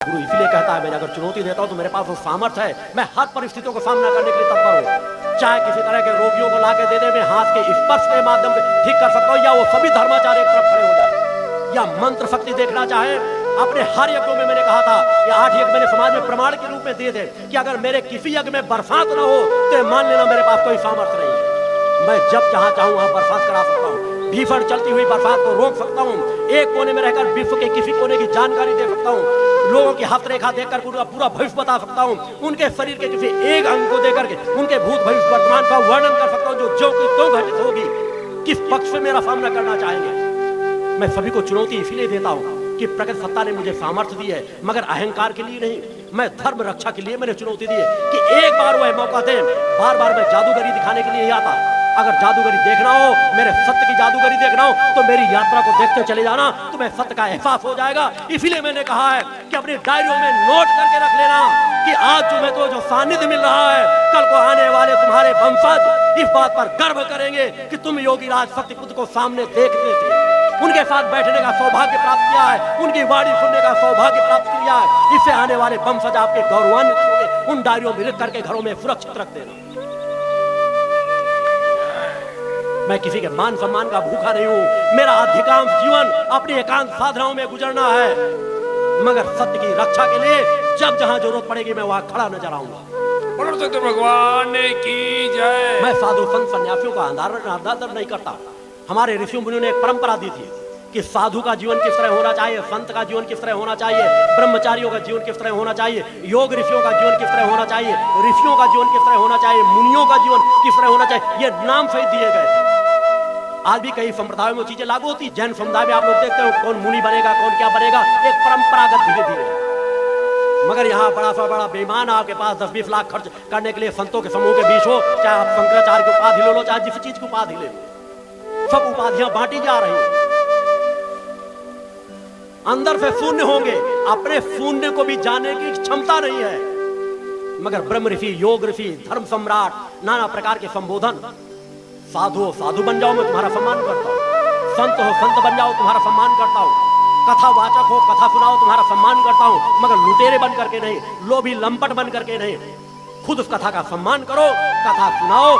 गुरु इसलिए कहता है, मैं अगर चुनौती देता हूं तो मेरे पास वो सामर्थ्य है, मैं हर परिस्थितियों का सामना करने के लिए तत्पर हूं। चाहे किसी तरह के रोगियों को लाके दे दे, मैं हाथ के स्पर्श के माध्यम से ठीक कर सकता हूं, या वो सभी धर्माचार्य एक तरफ खड़े हो जाए, या मंत्र शक्ति देखना चाहे। अपने हर यज्ञों में मैंने कहा था, ये 8 यज्ञ मैंने समाज में प्रमाण के रूप में दिए थे कि अगर मेरे किसी यज्ञ में बरसात ना हो तो मान लेना मेरे पास कोई सामर्थ्य नहीं है। मैं जब जहां चाहूं वहां बरसात करा सकता हूं, भीषण चलती हुई बरसात को रोक सकता हूं, एक कोने में रहकर विश्व के किसी कोने की जानकारी दे सकता हूं, लोगों की हस्तरेखा देखकर पूरा भविष्य बता सकता हूं, उनके शरीर के किसी एक अंग को देकर के उनके भूत भविष्य वर्तमान का वर्णन कर सकता हूं, जो की क्यों घटित होगी, किस पक्ष में मेरा सामना करना चाहेंगे। मैं सभी को चुनौती इसलिए देता हूं कि प्रकृति सत्ता ने मुझे सामर्थ्य दी है, मगर अहंकार के लिए नहीं। मैं धर्म रक्षा के लिए मैंने चुनौती दी है कि एक बार वह मौका दें। बार बार मैं जादूगरी दिखाने के लिए ही आता। अगर जादूगरी देखना हो, मेरे सत्य की जादूगरी देखना हो, तो मेरी यात्रा को देखते चले जाना, तुम्हें सत्य का एहसास हो जाएगा। इसीलिए मैंने कहा है कि अपनी डायरियों में नोट करके रख लेना कि आज तुम्हें तो जो सानिध्य मिल रहा है, कल को आने वाले तुम्हारे वंशज इस बात पर गर्व करेंगे कि तुम योगी राज शक्तिपुत्र को सामने देखते थे, उनके साथ बैठने का सौभाग्य प्राप्त किया है, उनकी वाणी सुनने का सौभाग्य प्राप्त किया है। इससे आने वाले वंशज आपके गौरवान्वित होंगे। उन डायरियों में लिख करके घरों में सुरक्षित रख देना। मैं किसी के मान सम्मान का भूखा नहीं हूं। मेरा अधिकांश जीवन अपनी एकांत साधनाओं में गुजरना है, मगर सत्य की रक्षा के लिए जब जहां जरूरत पड़ेगी मैं वहां खड़ा नजर आऊंगा। भगवान की जय। मैं साधु संत सन्यासियों का आदर नहीं करता। हमारे ऋषियों मुनियों ने एक परंपरा दी थी कि साधु का जीवन किस तरह होना चाहिए, संत का जीवन किस तरह होना चाहिए, ब्रह्मचारियों का जीवन किस तरह होना चाहिए, योग ऋषियों का जीवन किस तरह होना चाहिए, ऋषियों का जीवन किस तरह होना चाहिए, मुनियों का जीवन किस तरह होना चाहिए। ये नाम सहित दिए गए थे। आज भी कई संप्रदायों में चीजें लागू होती। जैन समुदाय में आप लोग देखते हो कौन मुनि बनेगा, कौन क्या बनेगा, एक परंपरागत धीरे धीरे। मगर यहाँ बड़ा सा बड़ा बेईमान आपके पास 10-20 लाख खर्च करने के लिए संतों के समूह के बीच हो, चाहे आप शंकराचार्य की उपाधि ले लो, चाहे जिस चीज की उपाधि ले लो, सब उपाधियां बांटी जा रही हैं। अंदर से शून्य होंगे, अपने शून्य को भी जानने की क्षमता नहीं है। मगर ब्रह्म ऋषि, योग ऋषि, धर्म सम्राट, नाना प्रकार के संबोधन। साधु हो साधु बन जाओ, मैं तुम्हारा सम्मान करता हूं। संत हो संत बन जाओ, तुम्हारा सम्मान करता हूं। कथावाचक हो, कथा सुनाओ, तुम्हारा सम्मान करता हूं, मगर लुटेरे बन करके नहीं, लोभी लंपट बन करके नहीं। खुद उस कथा का सम्मान करो, कथा सुनाओ।